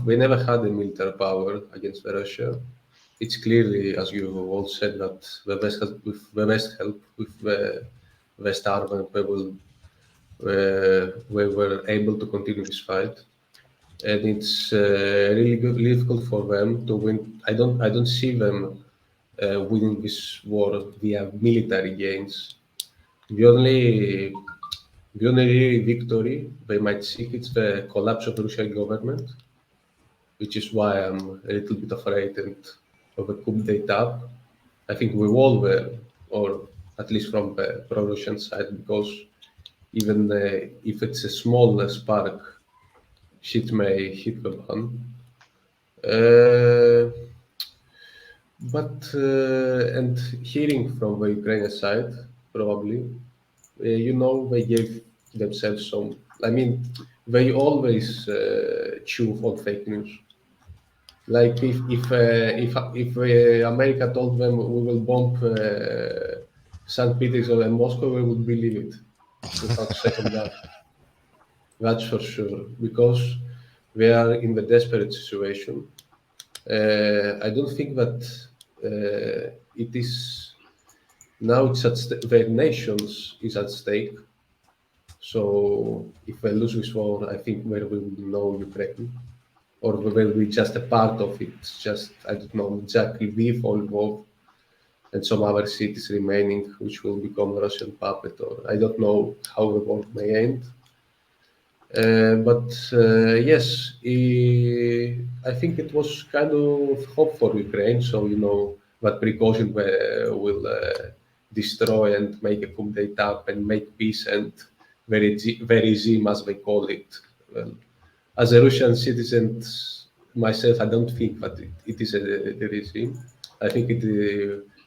we never had a military power against Russia. It's clearly, as you all said, that the West has, with the West help, with the West army, we were able to continue this fight, and it's really difficult for them to win. I don't see them winning this war via military gains. The only the only victory they might seek is the collapse of the Russian government, which is why I'm a little bit afraid of a coup d'etat. I think we all were, or at least from the pro-Russian side, because even if it's a small spark, shit may hit the fan. And hearing from the Ukrainian side, probably, they gave themselves some. I mean, they always chew on fake news. Like if America told them we will bomb St. Petersburg and Moscow, we would believe it without second doubt. That's for sure, because we are in the desperate situation. I don't think that it is now. It's at their nations is at stake. So if they lose this war, I think there will be no Ukraine, or will be just a part of it. Just I don't know exactly Lviv or Lvov, and some other cities remaining, which will become Russian puppet. Or I don't know how the war may end. But yes, I think it was kind of hope for Ukraine. So that precaution will destroy and make a coup d'etat and make peace and regime, as they call it. Well, as a Russian citizen myself, I don't think that it is a regime. I think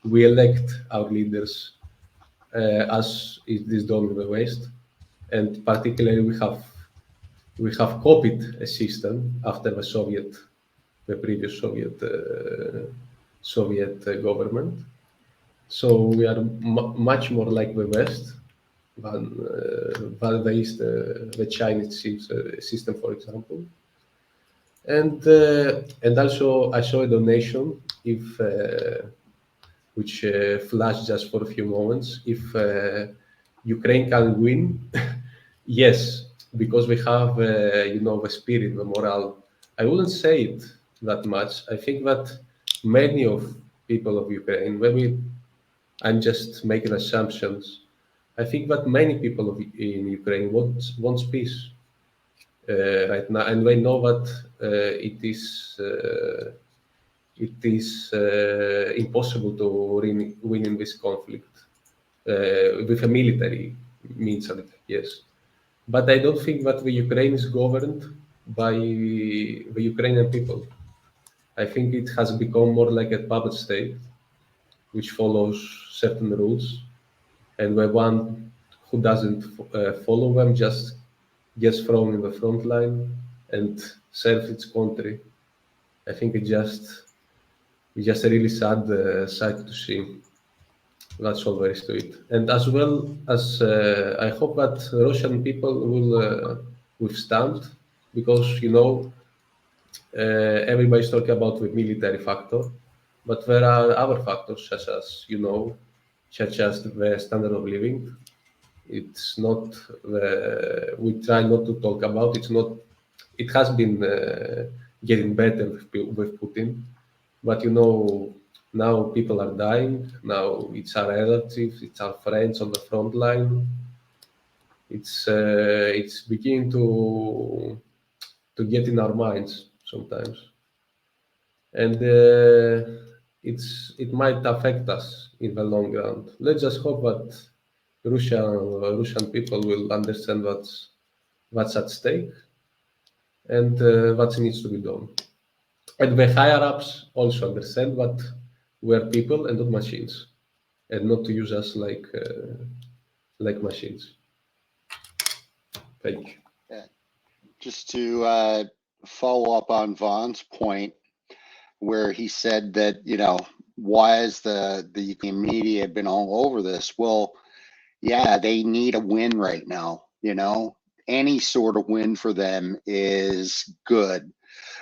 we elect our leaders as it is done in the West, and particularly we have copied a system after the previous Soviet government. So we are much more like the West than the East, the Chinese system, for example. And also I saw a donation which flashed just for a few moments. If Ukraine can win, yes, because we have, the spirit, the morale. I wouldn't say it that much. I think that many of people of Ukraine, maybe I'm just making assumptions. I think that many people in Ukraine wants peace right now, and they know that it is impossible to win in this conflict with a military means, yes. But I don't think that the Ukraine is governed by the Ukrainian people. I think it has become more like a puppet state, which follows certain rules, and the one who doesn't follow them just gets thrown in the front line and serves its country. I think it's just a really sad sight to see. That's all there is to it. And as well as I hope that Russian people will withstand, because everybody's talking about the military factor, but there are other factors such as the standard of living. It's not we try not to talk about. It's not. It has been getting better with Putin, but now people are dying. Now it's our relatives, it's our friends on the front line. It's beginning to get in our minds sometimes, and it might affect us in the long run. Let's just hope that Russian people will understand what's at stake and what needs to be done. And the higher ups also understand that we're people and not machines, and not to use us like machines. Thank you. Yeah. Just to follow up on Vaughn's point, where he said that why has the media been all over this? Well, yeah, they need a win right now. Any sort of win for them is good.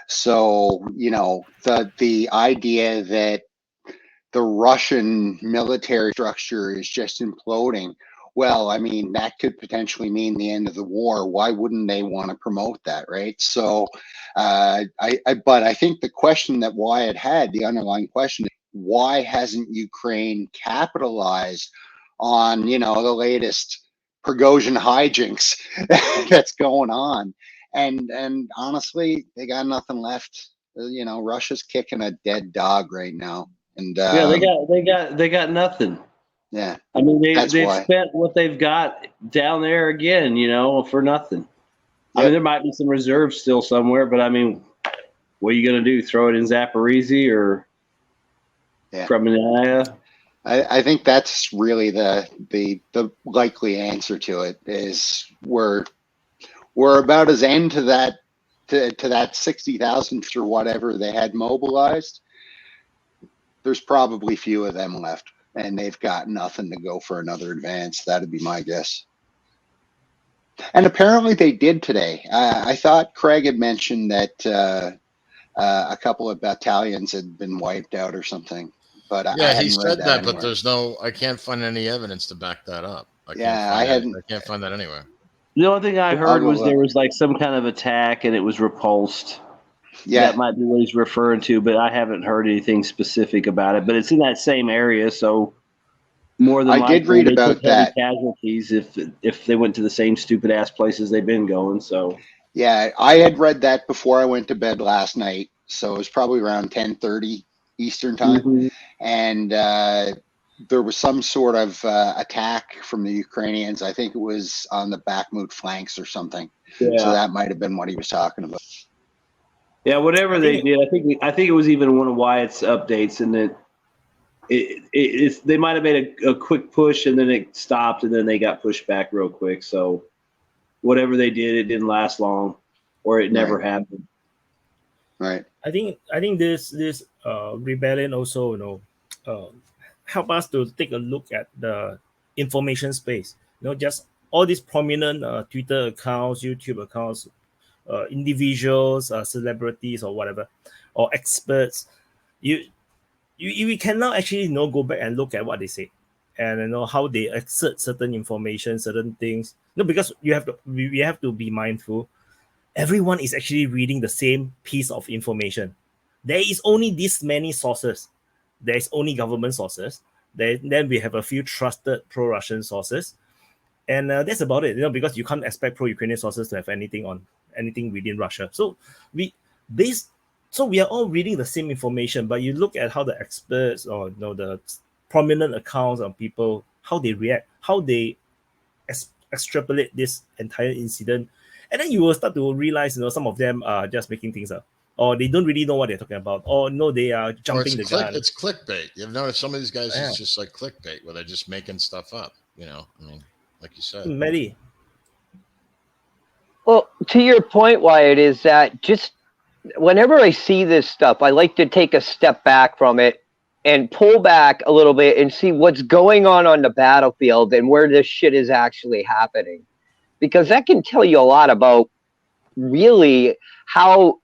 So, the idea that the Russian military structure is just imploding, well, I mean, that could potentially mean the end of the war. Why wouldn't they want to promote that, right? So, but I think the question that Wyatt had, the underlying question, why hasn't Ukraine capitalized on, the latest Prigozhin hijinks that's going on? And honestly, they got nothing left. Russia's kicking a dead dog right now. And Yeah, they got nothing. yeah, I mean, they've why. spent what they've got down there again, for nothing. Yep. I mean, there might be some reserves still somewhere, but I mean, what are you going to do? Throw it in Zaporizhzhia or Kremenaya? I think that's really the likely answer to it. Is we're about as end to that 60,000 or whatever they had mobilized. There's probably few of them left, and they've got nothing to go for another advance. That'd be my guess. And apparently they did today. I thought Craig had mentioned that a couple of battalions had been wiped out or something. But he said that, but I can't find any evidence to back that up. I can't find that anywhere. The only thing I heard was there was like some kind of attack and it was repulsed. Yeah, that might be what he's referring to, but I haven't heard anything specific about it. But it's in that same area, so more than likely, I did read about that casualties if they went to the same stupid ass places they've been going. So yeah, I had read that before I went to bed last night, so it was probably around 10:30 Eastern time, and there was some sort of attack from the Ukrainians. I think it was on the Bakhmut flanks or something. Yeah. So that might have been what he was talking about. Yeah, whatever they did, I think it was even one of Wyatt's updates, and that they might have made a quick push, and then it stopped, and then they got pushed back real quick. So whatever they did, it didn't last long, or it never happened. Right. I think this rebellion also help us to take a look at the information space. Just all these prominent Twitter accounts, YouTube accounts, individuals, celebrities, or whatever, or experts. You cannot actually go back and look at what they say, and how they assert certain information, certain things. Because we have to be mindful. Everyone is actually reading the same piece of information. There is only this many sources. There is only government sources. Then we have a few trusted pro-Russian sources, and that's about it. Because you can't expect pro-Ukrainian sources to have anything within Russia. So we are all reading the same information, but you look at how the experts or the prominent accounts of people, how they react, how they extrapolate this entire incident, and then you will start to realize some of them are just making things up, or they don't really know what they're talking about, or no, they are jumping the gun. It's clickbait. You've noticed some of these guys is just like clickbait, where they're just making stuff up. I mean, like you said, Maddie. Well, to your point, Wyatt, is that just whenever I see this stuff, I like to take a step back from it and pull back a little bit and see what's going on the battlefield and where this shit is actually happening. Because that can tell you a lot about really how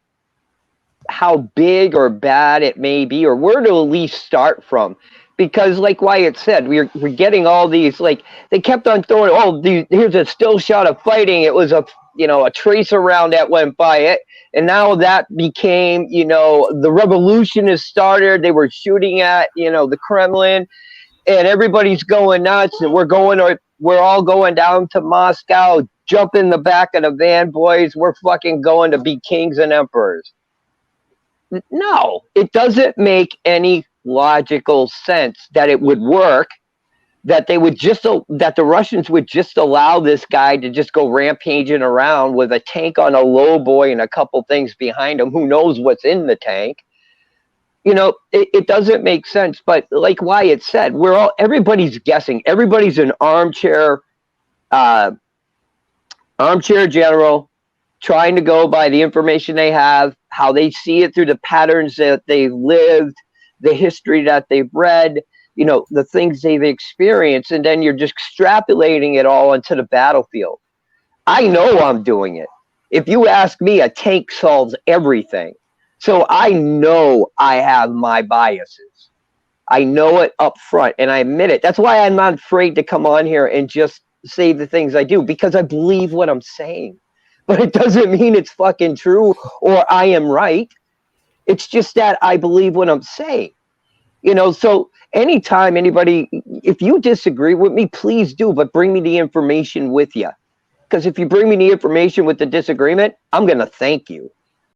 big or bad it may be, or where to at least start from. Because like Wyatt said, we're getting all these, like, they kept on throwing, here's a still shot of fighting. It was a tracer round that went by it. And now that became, the revolution has started. They were shooting at, the Kremlin, and everybody's going nuts. And we're all going down to Moscow, jump in the back of the van, boys. We're fucking going to be kings and emperors. No, it doesn't make any logical sense that it would work, that the Russians would just allow this guy to just go rampaging around with a tank on a low boy and a couple things behind him. Who knows what's in the tank? It doesn't make sense. But like Wyatt said, everybody's guessing. Everybody's an armchair general, trying to go by the information they have, how they see it through the patterns that they've lived, the history that they've read, the things they've experienced, and then you're just extrapolating it all into the battlefield. I know I'm doing it. If you ask me, a tank solves everything. So I know I have my biases. I know it up front, and I admit it. That's why I'm not afraid to come on here and just say the things I do, because I believe what I'm saying. But it doesn't mean it's fucking true or I am right. It's just that I believe what I'm saying. You know, so anytime anybody, if you disagree with me, please do, but bring me the information with you. Because if you bring me the information with the disagreement, I'm going to thank you.